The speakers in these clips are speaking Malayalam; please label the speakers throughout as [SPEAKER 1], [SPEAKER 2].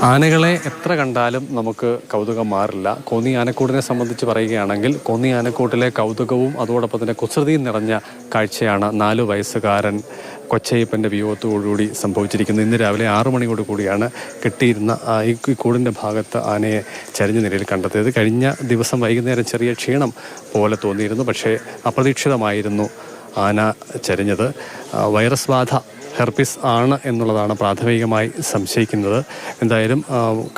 [SPEAKER 1] ആനകളെ എത്ര കണ്ടാലും നമുക്ക് കൗതുകം മാറില്ല. കോന്നി ആനക്കൂടിനെ സംബന്ധിച്ച് പറയുകയാണെങ്കിൽ കോന്നി ആനക്കൂട്ടിലെ കൗതുകവും അതോടൊപ്പം തന്നെ കുസൃതിയും നിറഞ്ഞ കാഴ്ചയാണ് 4 വയസ്സുകാരൻ കൊച്ചയ്യപ്പൻ്റെ വിയോഗത്തോടുകൂടി സംഭവിച്ചിരിക്കുന്നത്. ഇന്ന് രാവിലെ 6 മണിയോട് കൂടിയാണ് കെട്ടിയിരുന്ന ഈ കൂടിൻ്റെ ഭാഗത്ത് ആനയെ ചരിഞ്ഞ നിലയിൽ കണ്ടെത്തിയത്. കഴിഞ്ഞ ദിവസം വൈകുന്നേരം ചെറിയ ക്ഷീണം പോലെ തോന്നിയിരുന്നു. പക്ഷേ അപ്രതീക്ഷിതമായിരുന്നു ആന ചരിഞ്ഞത്. വൈറസ് ബാധ ഹെർപ്പിസ് ആണ് എന്നുള്ളതാണ് പ്രാഥമികമായി സംശയിക്കുന്നത്. എന്തായാലും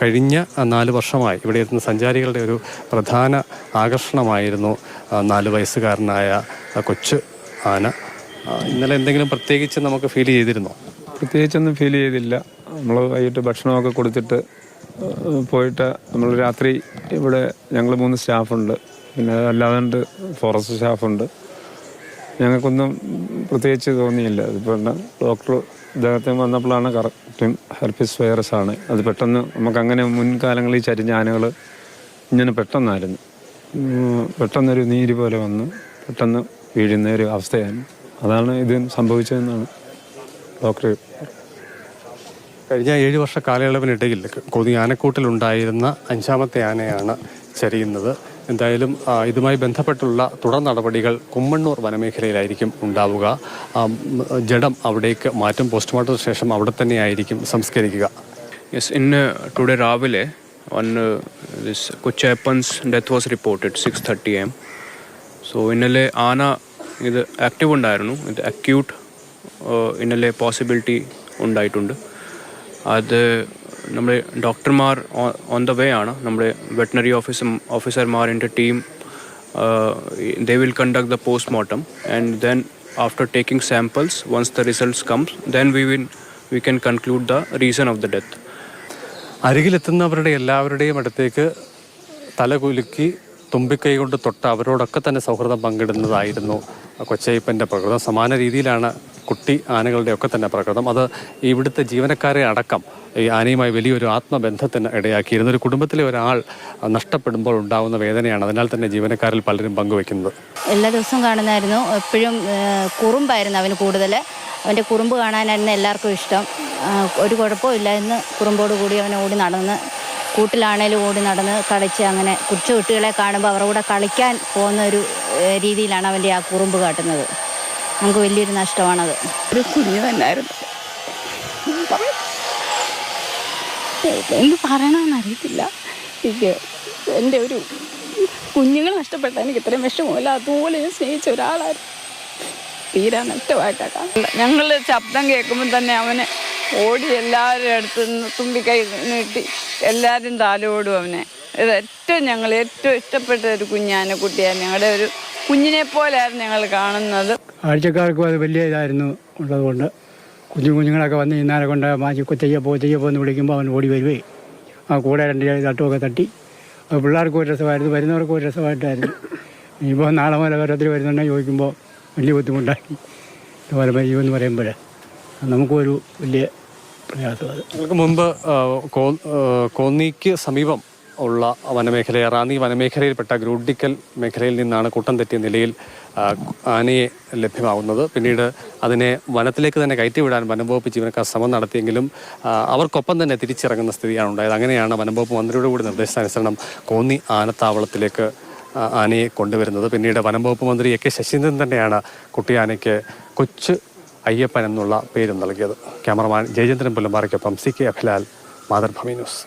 [SPEAKER 1] കഴിഞ്ഞ 4 വർഷമായി ഇവിടെ എത്തുന്ന സഞ്ചാരികളുടെ ഒരു പ്രധാന ആകർഷണമായിരുന്നു 4 വയസ്സുകാരനായ കൊച്ചു ആന. ഇന്നലെ എന്തെങ്കിലും പ്രത്യേകിച്ച് നമുക്ക് ഫീൽ ചെയ്തിരുന്നോ?
[SPEAKER 2] പ്രത്യേകിച്ചൊന്നും ഫീൽ ചെയ്തില്ല. നമ്മൾ വൈകിട്ട് ഭക്ഷണമൊക്കെ കൊടുത്തിട്ട് പോയിട്ട് നമ്മൾ രാത്രി ഇവിടെ ഞങ്ങൾ 3 സ്റ്റാഫുണ്ട്, പിന്നെ അല്ലാതെ ഫോറസ്റ്റ് സ്റ്റാഫുണ്ട്. ഞങ്ങൾക്കൊന്നും പ്രത്യേകിച്ച് തോന്നിയില്ല. അതിപ്പോൾ ഡോക്ടർ ഇദ്ദേഹത്തിന് വന്നപ്പോഴാണ് കറക്റ്റും ഹെർപ്പിസ് വൈറസ് ആണ്. അത് പെട്ടെന്ന് നമുക്കങ്ങനെ മുൻകാലങ്ങളിൽ ചരിഞ്ഞ ആനകൾ ഇങ്ങനെ പെട്ടെന്നായിരുന്നു, പെട്ടെന്നൊരു നീര് പോലെ വന്ന് പെട്ടെന്ന് വീഴുന്ന ഒരു അവസ്ഥയാണ്. അതാണ് ഇത് സംഭവിച്ചതെന്നാണ് ഡോക്ടർ.
[SPEAKER 1] കഴിഞ്ഞ 7 വർഷ കാലയളവിനിടയിൽ കോന്നി ആനക്കൂട്ടിലുണ്ടായിരുന്ന 5ാമത്തെ ആനയാണ് ചരിയുന്നത്. എന്തായാലും ഇതുമായി ബന്ധപ്പെട്ടുള്ള തുടർ നടപടികൾ കുമ്മണ്ണൂർ വനമേഖലയിലായിരിക്കും ഉണ്ടാവുക. ജഡം അവിടേക്ക് മാറ്റും. പോസ്റ്റ്മോർട്ടത്തിന് ശേഷം അവിടെ തന്നെയായിരിക്കും സംസ്കരിക്കുക.
[SPEAKER 3] Yes, in today Ravile on this Kochayappan's death was reported 6:30 am. So ഇന്നലെ ആന ഇത് ആക്റ്റീവ് ഉണ്ടായിരുന്നു. ഇത് അക്യൂട്ട് ഇന്നലെ പോസിബിലിറ്റി ഉണ്ടായിട്ടുണ്ട്. അത് നമ്മുടെ ഡോക്ടർമാർ ഓൺ ദ വേ ആണ്. നമ്മുടെ വെറ്റിനറി ഓഫീസർമാരിൻ്റെ team they will conduct the postmortem, and then after taking samples, once the results comes, then we can conclude the reason of the death.
[SPEAKER 1] അരികിലെത്തുന്നവരുടെ എല്ലാവരുടെയും അടുത്തേക്ക് തലകുലുക്കി തുമ്പിക്കൈ കൊണ്ട് തൊട്ട് അവരോടൊക്കെ തന്നെ സൗഹൃദം പങ്കിടുന്നതായിരുന്നു കൊച്ചയ്യപ്പൻ്റെ പ്രകൃതം. സമാന രീതിയിലാണ് കുട്ടി ആനകളുടെ ഒക്കെ തന്നെ പ്രകൃതം. അത് ഇവിടുത്തെ ജീവനക്കാരെ അടക്കം ഈ ആനയുമായി വലിയൊരു ആത്മബന്ധത്തിന് ഇടയാക്കിയിരുന്നു. ഒരു കുടുംബത്തിലെ ഒരാൾ നഷ്ടപ്പെടുമ്പോൾ ഉണ്ടാകുന്ന വേദനയാണ് അതിനാൽ തന്നെ ജീവനക്കാരിൽ പലരും പങ്കുവെക്കുന്നത്.
[SPEAKER 4] എല്ലാ ദിവസവും കാണുന്നായിരുന്നു. എപ്പോഴും കുറുമ്പായിരുന്നു അവന് കൂടുതൽ. അവൻ്റെ കുറുമ്പ് കാണാനായിരുന്നു എല്ലാവർക്കും ഇഷ്ടം. ഒരു കുഴപ്പമില്ല. ഇന്ന് കുറുമ്പോട് കൂടി അവനെ ഓടി നടന്ന്, കൂട്ടിലാണേലും ഓടി നടന്ന് കളിച്ച്, അങ്ങനെ കൊച്ചു കുട്ടികളെ കാണുമ്പോൾ അവരുടെ കൂടെ കളിക്കാൻ പോകുന്ന ഒരു രീതിയിലാണ് അവൻ്റെ ആ കുറുമ്പ് കാട്ടുന്നത്. നമുക്ക് വലിയൊരു നഷ്ടമാണത്.
[SPEAKER 5] ഒരു കുഞ്ഞു തന്നെയായിരുന്നു. എന്ത് പറയണമെന്നറിയത്തില്ല. എനിക്ക് എൻ്റെ ഒരു കുഞ്ഞുങ്ങൾ നഷ്ടപ്പെട്ട എനിക്ക് ഇത്രയും വിഷമമില്ല. അതുപോലെ ഞാൻ സ്നേഹിച്ച ഒരാളായിരുന്നു. തീരെ നഷ്ടമായിട്ടാണ്. ഞങ്ങൾ ശബ്ദം കേൾക്കുമ്പോൾ തന്നെ അവനെ ഓടി എല്ലാവരും അടുത്ത് നിന്ന് തുമ്പിക്കൈ നീട്ടി എല്ലാവരും താലോടും അവനെ. ഇത് ഞങ്ങൾ ഏറ്റവും ഇഷ്ടപ്പെട്ട ഒരു കുഞ്ഞാന കുട്ടിയായിരുന്നു. ഞങ്ങളുടെ ഒരു കുഞ്ഞിനെ പോലെയായിരുന്നു ഞങ്ങൾ കാണുന്നത്.
[SPEAKER 6] ആഴ്ചക്കാർക്കും അത് വലിയ ഇതായിരുന്നു ഉള്ളതുകൊണ്ട് കുഞ്ഞുങ്ങളൊക്കെ വന്ന് ഇന്നാലെ കൊണ്ട് മാറ്റി തെയ്യപ്പോ എന്ന് വിളിക്കുമ്പോൾ അവൻ ഓടി വരുവേ. ആ കൂടെ 2 തട്ടുമൊക്കെ തട്ടി. അത് പിള്ളേർക്കും ഒരു രസമായിരുന്നു, വരുന്നവർക്കും ഒരു രസമായിട്ടായിരുന്നു. ഇപ്പോൾ നാളെ മുതൽ ഓരോരുത്തർ വരുന്നുണ്ടെങ്കിൽ ചോദിക്കുമ്പോൾ വലിയ ബുദ്ധിമുട്ടാക്കി. ഇതുപോലെ ജീവെന്ന് പറയുമ്പോൾ നമുക്കൊരു വലിയ പ്രയാസമാണ്.
[SPEAKER 1] നിങ്ങൾക്ക് മുൻപ് കോന്നിക്ക് സമീപം ഉള്ള വനമേഖലയെ റാന്നി വനമേഖലയിൽപ്പെട്ട ഗ്രൂഡിക്കൽ മേഖലയിൽ നിന്നാണ് കൂട്ടം തെറ്റിയ നിലയിൽ ആനയെ ലഭ്യമാകുന്നത്. പിന്നീട് അതിനെ വനത്തിലേക്ക് തന്നെ കയറ്റിവിടാൻ വനംവകുപ്പ് ജീവനക്കാർ ശ്രമം നടത്തിയെങ്കിലും അവർക്കൊപ്പം തന്നെ തിരിച്ചിറങ്ങുന്ന സ്ഥിതിയാണ് ഉണ്ടായത്. അങ്ങനെയാണ് വനംവകുപ്പ് മന്ത്രിയുടെ കൂടി നിർദ്ദേശാനുസരണം കോന്നി ആനത്താവളത്തിലേക്ക് ആനയെ കൊണ്ടുവരുന്നത്. പിന്നീട് വനംവകുപ്പ് മന്ത്രി എ.കെ. ശശീന്ദ്രൻ തന്നെയാണ് കുട്ടിയാനയ്ക്ക് കൊച്ചു അയ്യപ്പൻ എന്നുള്ള പേരും നൽകിയത്. ക്യാമറമാൻ ജയചന്ദ്രൻ പുല്ലമ്പാറയ്ക്കൊപ്പം CK അഭിലാൽ, മാതൃഭൂമി ന്യൂസ്.